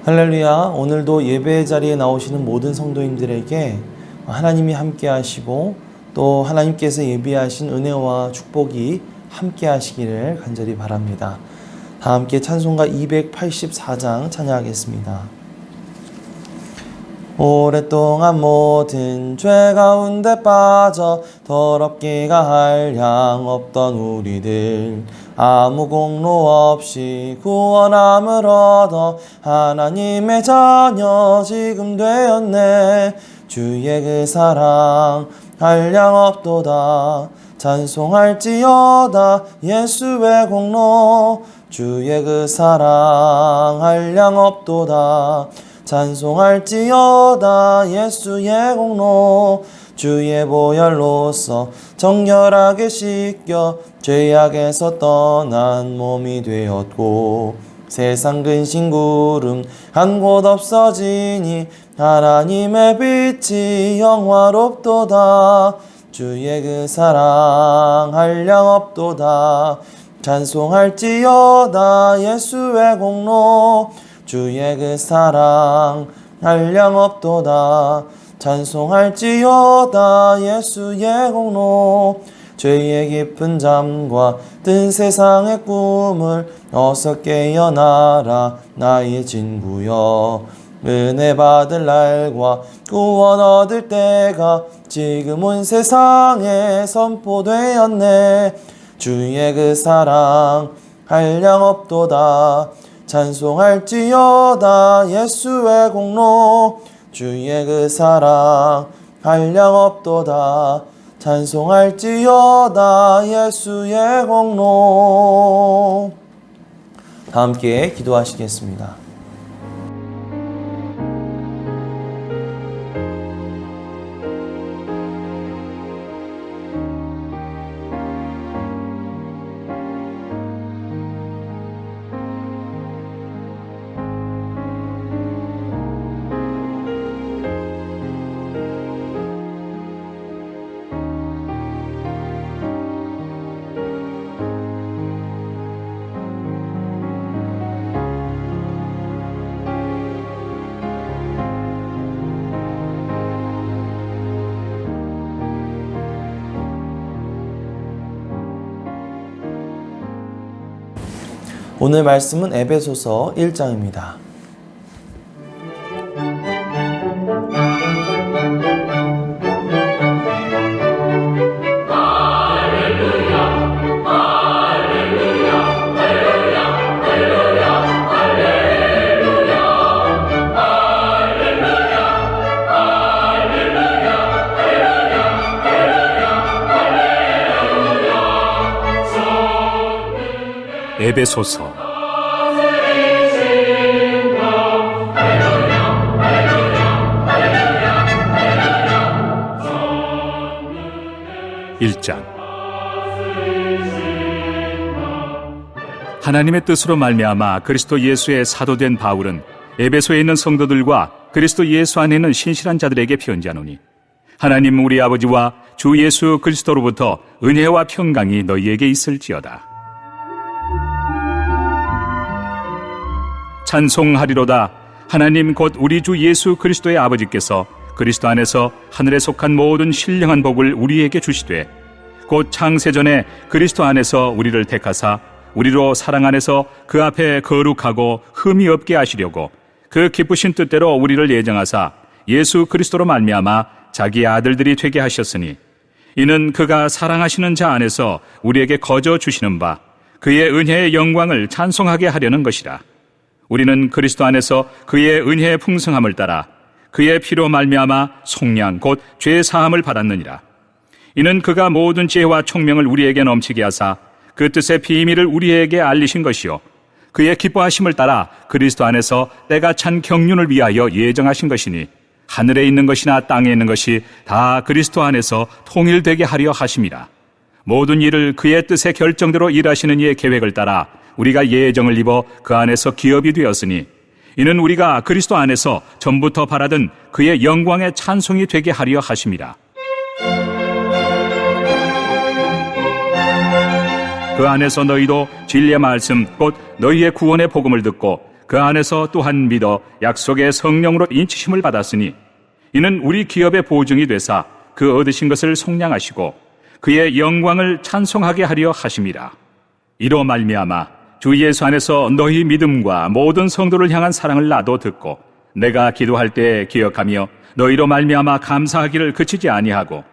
할렐루야. 오늘도 예배의 자리에 나오시는 모든 성도님들에게 하나님이 함께 하시고 또 하나님께서 예비하신 은혜와 축복이 함께 하시기를 간절히 바랍니다. 다 함께 찬송가 284장 찬양하겠습니다. 오랫동안 모든 죄 가운데 빠져 더럽기가 한량 없던 우리들, 아무 공로 없이 구원함을 얻어 하나님의 자녀 지금 되었네. 주의 그 사랑 한량 없도다. 찬송할지어다 예수의 공로. 주의 그 사랑 한량 없도다. 찬송할지어다 예수의 공로. 주의 보혈로서 정결하게 씻겨 죄악에서 떠난 몸이 되었고, 세상 근심 구름 한 곳 없어지니 하나님의 빛이 영화롭도다. 주의 그 사랑 한량 없도다. 찬송할지어다 예수의 공로. 주의 그 사랑 한량 없도다. 찬송할지어다 예수의 공로. 죄의 깊은 잠과 뜬 세상의 꿈을 어서 깨어나라 나의 친구여. 은혜 받을 날과 구원 얻을 때가 지금 온 세상에 선포되었네. 주의 그 사랑 한량 없도다. 찬송할지어다 예수의 공로. 주의 그 사랑 한량 없도다. 찬송할지어다 예수의 공로. 다 함께 기도하시겠습니다. 오늘 말씀은 에베소서 1장입니다. 에베소서 1장. 하나님의 뜻으로 말미암아 그리스도 예수의 사도된 바울은 에베소에 있는 성도들과 그리스도 예수 안에 있는 신실한 자들에게 편지하노니, 하나님 우리 아버지와 주 예수 그리스도로부터 은혜와 평강이 너희에게 있을지어다. 찬송하리로다. 하나님 곧 우리 주 예수 그리스도의 아버지께서 그리스도 안에서 하늘에 속한 모든 신령한 복을 우리에게 주시되, 곧 창세전에 그리스도 안에서 우리를 택하사 우리로 사랑 안에서 그 앞에 거룩하고 흠이 없게 하시려고 그 기쁘신 뜻대로 우리를 예정하사 예수 그리스도로 말미암아 자기 아들들이 되게 하셨으니, 이는 그가 사랑하시는 자 안에서 우리에게 거저 주시는 바 그의 은혜의 영광을 찬송하게 하려는 것이라. 우리는 그리스도 안에서 그의 은혜의 풍성함을 따라 그의 피로 말미암아 속량 곧 죄 사함을 받았느니라. 이는 그가 모든 지혜와 총명을 우리에게 넘치게 하사 그 뜻의 비밀을 우리에게 알리신 것이요, 그의 기뻐하심을 따라 그리스도 안에서 때가 찬 경륜을 위하여 예정하신 것이니, 하늘에 있는 것이나 땅에 있는 것이 다 그리스도 안에서 통일되게 하려 하심이라. 모든 일을 그의 뜻의 결정대로 일하시는 이의 계획을 따라 우리가 예정을 입어 그 안에서 기업이 되었으니, 이는 우리가 그리스도 안에서 전부터 바라던 그의 영광의 찬송이 되게 하려 하심이라. 그 안에서 너희도 진리의 말씀 곧 너희의 구원의 복음을 듣고 그 안에서 또한 믿어 약속의 성령으로 인치심을 받았으니 이는 우리 기업의 보증이 되사 그 얻으신 것을 속량하시고 그의 영광을 찬송하게 하려 하심이라. 이로 말미암아 주 예수 안에서 너희 믿음과 모든 성도를 향한 사랑을 나도 듣고 내가 기도할 때 기억하며 너희로 말미암아 감사하기를 그치지 아니하고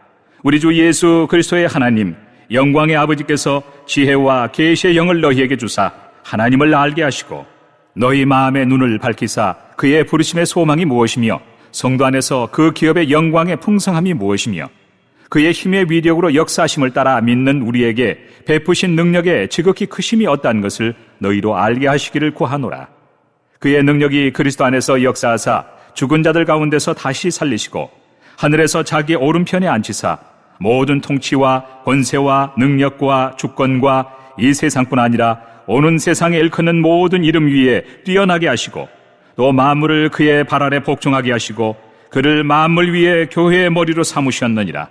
우리 주 예수 그리스도의 하나님 영광의 아버지께서 지혜와 계시의 영을 너희에게 주사 하나님을 알게 하시고 너희 마음의 눈을 밝히사 그의 부르심의 소망이 무엇이며 성도 안에서 그 기업의 영광의 풍성함이 무엇이며 그의 힘의 위력으로 역사하심을 따라 믿는 우리에게 베푸신 능력의 지극히 크심이 어떠한 것을 너희로 알게 하시기를 구하노라. 그의 능력이 그리스도 안에서 역사하사 죽은 자들 가운데서 다시 살리시고 하늘에서 자기 오른편에 앉히사 모든 통치와 권세와 능력과 주권과 이 세상뿐 아니라 오는 세상에 일컫는 모든 이름 위에 뛰어나게 하시고 또 만물을 그의 발 아래 복종하게 하시고 그를 만물 위에 교회의 머리로 삼으셨느니라.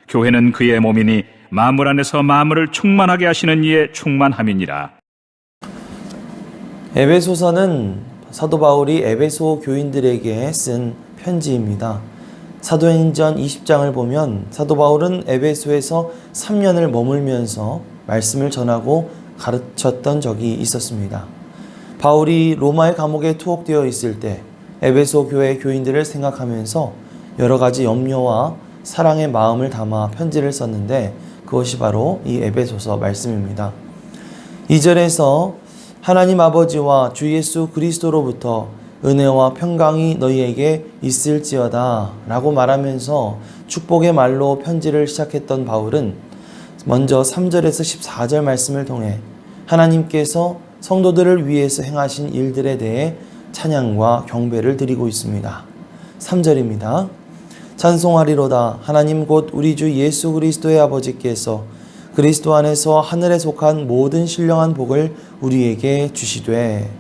교회는 그의 몸이니 만물 안에서 만물을 충만하게 하시는 이의 충만함이니라. 에베소서는 사도 바울이 에베소 교인들에게 쓴 편지입니다. 사도행전 20장을 보면 사도 바울은 에베소에서 3년을 머물면서 말씀을 전하고 가르쳤던 적이 있었습니다. 바울이 로마의 감옥에 투옥되어 있을 때 에베소 교회 교인들을 생각하면서 여러 가지 염려와 사랑의 마음을 담아 편지를 썼는데 그것이 바로 이 에베소서 말씀입니다. 2절에서 하나님 아버지와 주 예수 그리스도로부터 은혜와 평강이 너희에게 있을지어다 라고 말하면서 축복의 말로 편지를 시작했던 바울은 먼저 3절에서 14절 말씀을 통해 하나님께서 성도들을 위해서 행하신 일들에 대해 찬양과 경배를 드리고 있습니다. 3절입니다. 찬송하리로다 하나님 곧 우리 주 예수 그리스도의 아버지께서 그리스도 안에서 하늘에 속한 모든 신령한 복을 우리에게 주시되.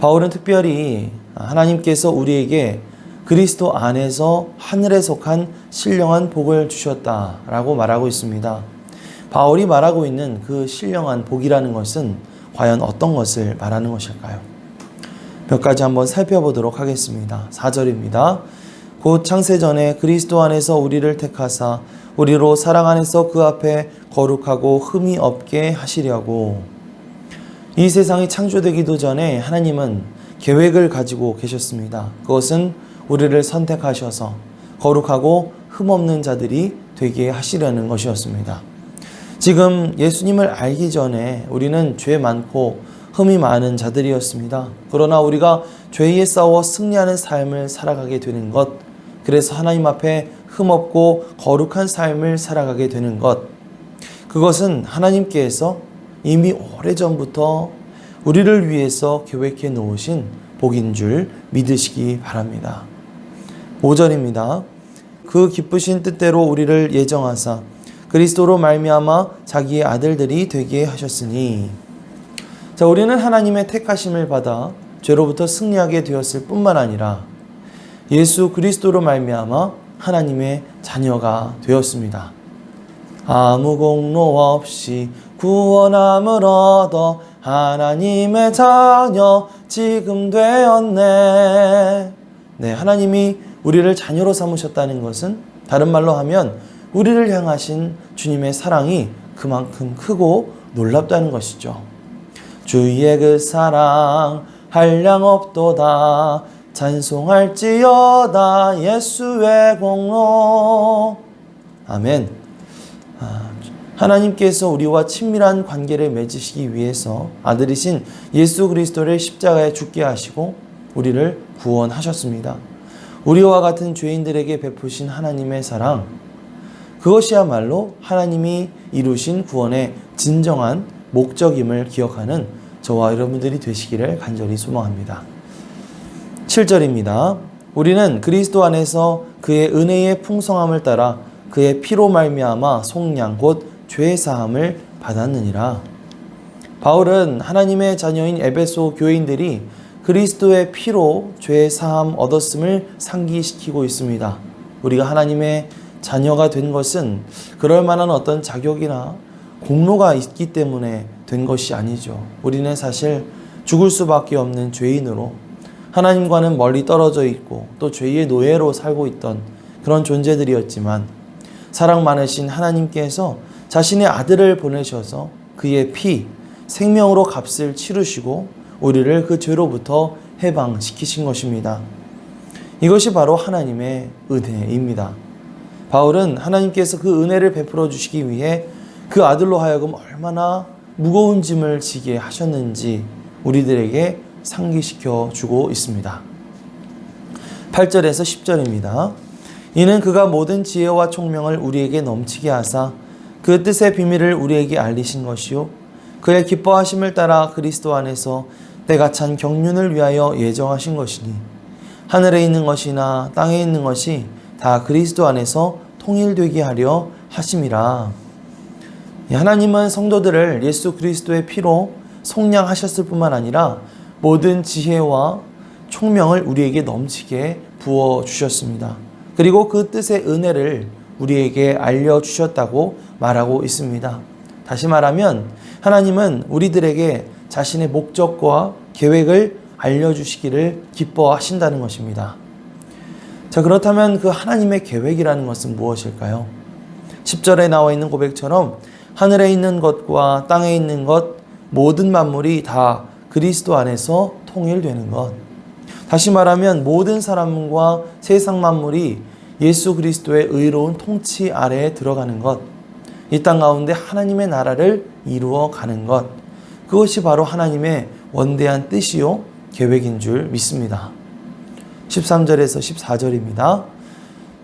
바울은 특별히 하나님께서 우리에게 그리스도 안에서 하늘에 속한 신령한 복을 주셨다라고 말하고 있습니다. 바울이 말하고 있는 그 신령한 복이라는 것은 과연 어떤 것을 말하는 것일까요? 몇 가지 한번 살펴보도록 하겠습니다. 4절입니다. 곧 창세전에 그리스도 안에서 우리를 택하사 우리로 사랑 안에서 그 앞에 거룩하고 흠이 없게 하시려고. 이 세상이 창조되기도 전에 하나님은 계획을 가지고 계셨습니다. 그것은 우리를 선택하셔서 거룩하고 흠없는 자들이 되게 하시려는 것이었습니다. 지금 예수님을 알기 전에 우리는 죄 많고 흠이 많은 자들이었습니다. 그러나 우리가 죄에 싸워 승리하는 삶을 살아가게 되는 것, 그래서 하나님 앞에 흠없고 거룩한 삶을 살아가게 되는 것, 그것은 하나님께서 이미 오래전부터 우리를 위해서 계획해 놓으신 복인 줄 믿으시기 바랍니다. 5절입니다. 그 기쁘신 뜻대로 우리를 예정하사 그리스도로 말미암아 자기의 아들들이 되게 하셨으니. 자, 우리는 하나님의 택하심을 받아 죄로부터 승리하게 되었을 뿐만 아니라 예수 그리스도로 말미암아 하나님의 자녀가 되었습니다. 아무 공로 없이 구원함을 얻어 하나님의 자녀 지금 되었네. 네, 하나님이 우리를 자녀로 삼으셨다는 것은 다른 말로 하면 우리를 향하신 주님의 사랑이 그만큼 크고 놀랍다는 것이죠. 주의 그 사랑 한량 없도다 찬송할지어다 예수의 공로. 아멘. 하나님께서 우리와 친밀한 관계를 맺으시기 위해서 아들이신 예수 그리스도를 십자가에 죽게 하시고 우리를 구원하셨습니다. 우리와 같은 죄인들에게 베푸신 하나님의 사랑, 그것이야말로 하나님이 이루신 구원의 진정한 목적임을 기억하는 저와 여러분들이 되시기를 간절히 소망합니다. 7절입니다. 우리는 그리스도 안에서 그의 은혜의 풍성함을 따라 그의 피로 말미암아 속량 곧 죄 사함을 받았느니라. 바울은 하나님의 자녀인 에베소 교인들이 그리스도의 피로 죄 사함 얻었음을 상기시키고 있습니다. 우리가 하나님의 자녀가 된 것은 그럴 만한 어떤 자격이나 공로가 있기 때문에 된 것이 아니죠. 우리는 사실 죽을 수밖에 없는 죄인으로 하나님과는 멀리 떨어져 있고 또 죄의 노예로 살고 있던 그런 존재들이었지만 사랑 많으신 하나님께서 자신의 아들을 보내셔서 그의 피, 생명으로 값을 치르시고 우리를 그 죄로부터 해방시키신 것입니다. 이것이 바로 하나님의 은혜입니다. 바울은 하나님께서 그 은혜를 베풀어 주시기 위해 그 아들로 하여금 얼마나 무거운 짐을 지게 하셨는지 우리들에게 상기시켜 주고 있습니다. 8절에서 10절입니다. 이는 그가 모든 지혜와 총명을 우리에게 넘치게 하사 그 뜻의 비밀을 우리에게 알리신 것이요 그의 기뻐하심을 따라 그리스도 안에서 때가 찬 경륜을 위하여 예정하신 것이니 하늘에 있는 것이나 땅에 있는 것이 다 그리스도 안에서 통일되게 하려 하심이라. 하나님은 성도들을 예수 그리스도의 피로 속량하셨을 뿐만 아니라 모든 지혜와 총명을 우리에게 넘치게 부어주셨습니다. 그리고 그 뜻의 은혜를 우리에게 알려주셨다고 말하고 있습니다. 다시 말하면 하나님은 우리들에게 자신의 목적과 계획을 알려주시기를 기뻐하신다는 것입니다. 자, 그렇다면 그 하나님의 계획이라는 것은 무엇일까요? 10절에 나와 있는 고백처럼 하늘에 있는 것과 땅에 있는 것 모든 만물이 다 그리스도 안에서 통일되는 것. 다시 말하면 모든 사람과 세상 만물이 예수 그리스도의 의로운 통치 아래에 들어가는 것. 이 땅 가운데 하나님의 나라를 이루어 가는 것. 그것이 바로 하나님의 원대한 뜻이요 계획인 줄 믿습니다. 13절에서 14절입니다.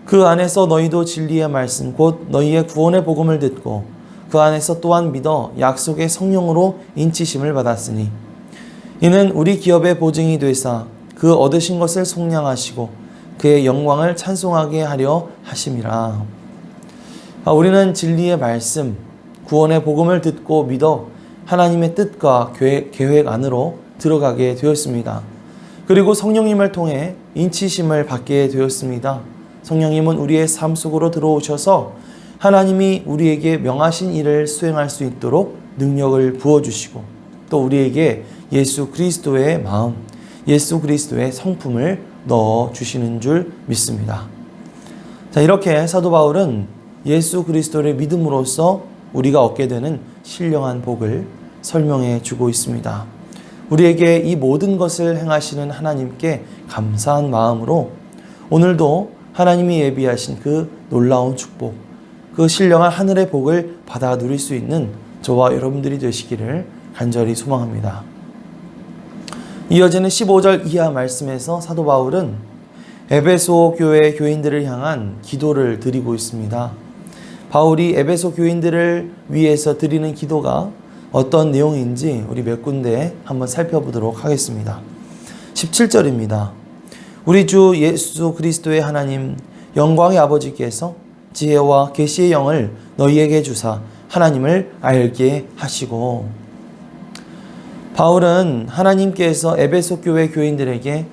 그 안에서 너희도 진리의 말씀 곧 너희의 구원의 복음을 듣고 그 안에서 또한 믿어 약속의 성령으로 인치심을 받았으니 이는 우리 기업의 보증이 되사 그 얻으신 것을 속량하시고 그의 영광을 찬송하게 하려 하심이라. 우리는 진리의 말씀, 구원의 복음을 듣고 믿어 하나님의 뜻과 계획 안으로 들어가게 되었습니다. 그리고 성령님을 통해 인치심을 받게 되었습니다. 성령님은 우리의 삶 속으로 들어오셔서 하나님이 우리에게 명하신 일을 수행할 수 있도록 능력을 부어주시고 또 우리에게 예수 그리스도의 마음, 예수 그리스도의 성품을 넣어주시는 줄 믿습니다. 자, 이렇게 사도 바울은 예수 그리스도를 믿음으로써 우리가 얻게 되는 신령한 복을 설명해 주고 있습니다. 우리에게 이 모든 것을 행하시는 하나님께 감사한 마음으로 오늘도 하나님이 예비하신 그 놀라운 축복, 그 신령한 하늘의 복을 받아 누릴 수 있는 저와 여러분들이 되시기를 간절히 소망합니다. 이어지는 15절 이하 말씀에서 사도 바울은 에베소 교회 교인들을 향한 기도를 드리고 있습니다. 바울이 에베소 교인들을 위해서 드리는 기도가 어떤 내용인지 우리 몇 군데 한번 살펴보도록 하겠습니다. 17절입니다. 우리 주 예수 그리스도의 하나님 영광의 아버지께서 지혜와 계시의 영을 너희에게 주사 하나님을 알게 하시고. 바울은 하나님께서 에베소 교회 교인들에게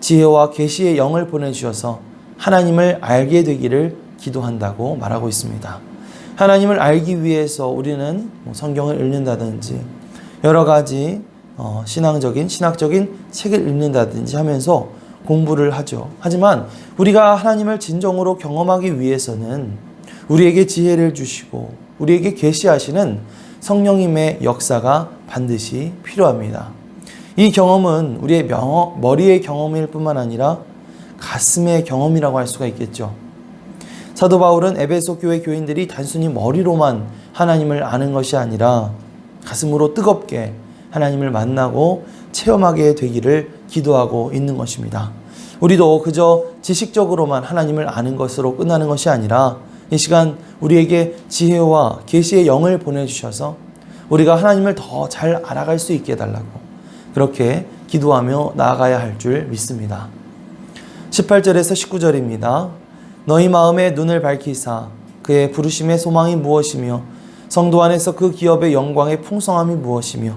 지혜와 계시의 영을 보내주셔서 하나님을 알게 되기를 기도한다고 말하고 있습니다. 하나님을 알기 위해서 우리는 성경을 읽는다든지 여러 가지 신학적인 책을 읽는다든지 하면서 공부를 하죠. 하지만 우리가 하나님을 진정으로 경험하기 위해서는 우리에게 지혜를 주시고 우리에게 계시하시는 성령님의 역사가 반드시 필요합니다. 이 경험은 우리의 머리의 경험일 뿐만 아니라 가슴의 경험이라고 할 수가 있겠죠. 사도 바울은 에베소 교회 교인들이 단순히 머리로만 하나님을 아는 것이 아니라 가슴으로 뜨겁게 하나님을 만나고 체험하게 되기를 기도하고 있는 것입니다. 우리도 그저 지식적으로만 하나님을 아는 것으로 끝나는 것이 아니라 이 시간 우리에게 지혜와 계시의 영을 보내주셔서 우리가 하나님을 더 잘 알아갈 수 있게 해달라고 그렇게 기도하며 나아가야 할 줄 믿습니다. 18절에서 19절입니다. 너희 마음의 눈을 밝히사 그의 부르심의 소망이 무엇이며 성도 안에서 그 기업의 영광의 풍성함이 무엇이며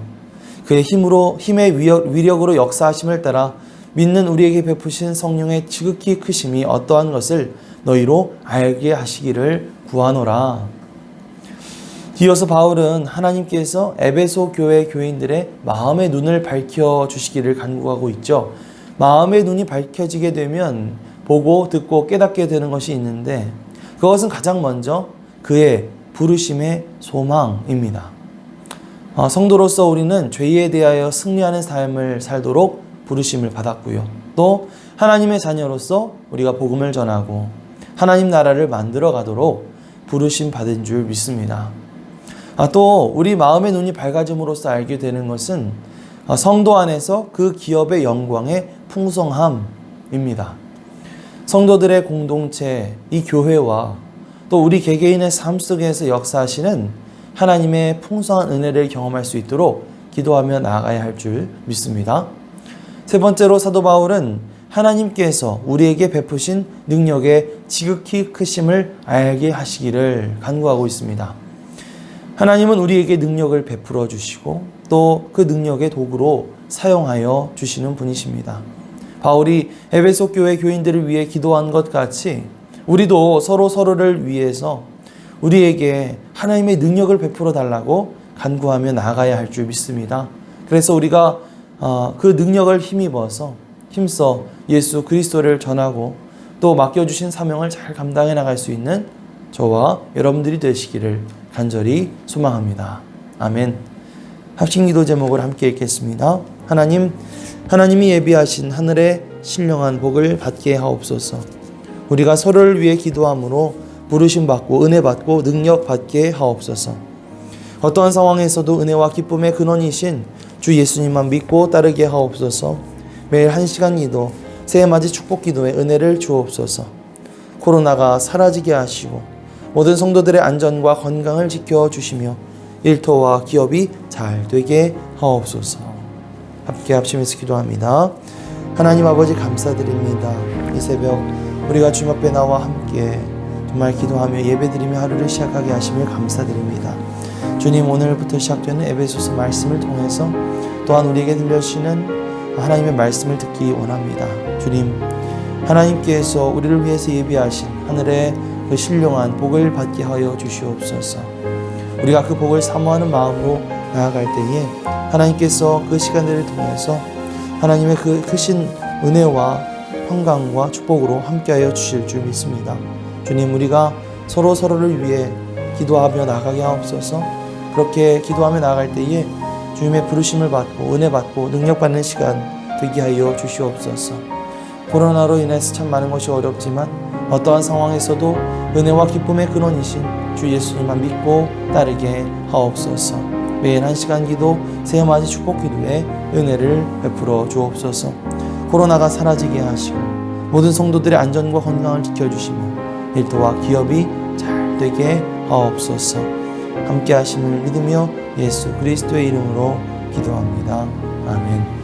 그의 힘의 위력으로 역사하심을 따라 믿는 우리에게 베푸신 성령의 지극히 크심이 어떠한 것을 너희로 알게 하시기를 구하노라. 뒤이어서 바울은 하나님께서 에베소 교회 교인들의 마음의 눈을 밝혀주시기를 간구하고 있죠. 마음의 눈이 밝혀지게 되면 보고 듣고 깨닫게 되는 것이 있는데 그것은 가장 먼저 그의 부르심의 소망입니다. 성도로서 우리는 죄에 대하여 승리하는 삶을 살도록 부르심을 받았고요. 또 하나님의 자녀로서 우리가 복음을 전하고 하나님 나라를 만들어 가도록 부르심 받은 줄 믿습니다. 또 우리 마음의 눈이 밝아짐으로써 알게 되는 것은 성도 안에서 그 기업의 영광의 풍성함입니다. 성도들의 공동체, 이 교회와 또 우리 개개인의 삶 속에서 역사하시는 하나님의 풍성한 은혜를 경험할 수 있도록 기도하며 나아가야 할 줄 믿습니다. 세 번째로 사도 바울은 하나님께서 우리에게 베푸신 능력의 지극히 크심을 알게 하시기를 간구하고 있습니다. 하나님은 우리에게 능력을 베풀어 주시고 또 그 능력의 도구로 사용하여 주시는 분이십니다. 바울이 에베소 교회 교인들을 위해 기도한 것 같이 우리도 서로를 위해서 우리에게 하나님의 능력을 베풀어 달라고 간구하며 나아가야 할 줄 믿습니다. 그래서 우리가 그 능력을 힘써 예수 그리스도를 전하고 또 맡겨주신 사명을 잘 감당해 나갈 수 있는 저와 여러분들이 되시기를 간절히 소망합니다. 아멘. 합심기도 제목을 함께 읽겠습니다. 하나님이 예비하신 하늘의 신령한 복을 받게 하옵소서. 우리가 서로를 위해 기도함으로 부르심 받고 은혜 받고 능력 받게 하옵소서. 어떠한 상황에서도 은혜와 기쁨의 근원이신 주 예수님만 믿고 따르게 하옵소서. 매일 1시간 기도, 새해맞이 축복 기도에 은혜를 주옵소서. 코로나가 사라지게 하시고 모든 성도들의 안전과 건강을 지켜주시며 일터와 기업이 잘 되게 하옵소서. 함께 합심해서 기도합니다. 하나님 아버지 감사드립니다. 이 새벽 우리가 주님 앞에 나와 함께 정말 기도하며 예배드리며 하루를 시작하게 하심을 감사드립니다. 주님, 오늘부터 시작되는 에베소서 말씀을 통해서 또한 우리에게 들려주시는 하나님의 말씀을 듣기 원합니다. 주님, 하나님께서 우리를 위해서 예비하신 하늘의 그 신령한 복을 받게 하여 주시옵소서. 우리가 그 복을 사모하는 마음으로 나아갈 때에 하나님께서 그 시간들을 통해서 하나님의 그 크신 은혜와 평강과 축복으로 함께하여 주실 줄 믿습니다. 주님, 우리가 서로를 위해 기도하며 나가게 하옵소서. 그렇게 기도하며 나아갈 때에 주님의 부르심을 받고 은혜 받고 능력 받는 시간 되게 하여 주시옵소서. 코로나로 인해서 참 많은 것이 어렵지만 어떠한 상황에서도 은혜와 기쁨의 근원이신 주 예수님만 믿고 따르게 하옵소서. 매일 1시간 기도, 새해맞이 축복 기도에 은혜를 베풀어 주옵소서. 코로나가 사라지게 하시고 모든 성도들의 안전과 건강을 지켜주시며 일터와 기업이 잘 되게 하옵소서. 함께 하심을 믿으며 예수 그리스도의 이름으로 기도합니다. 아멘.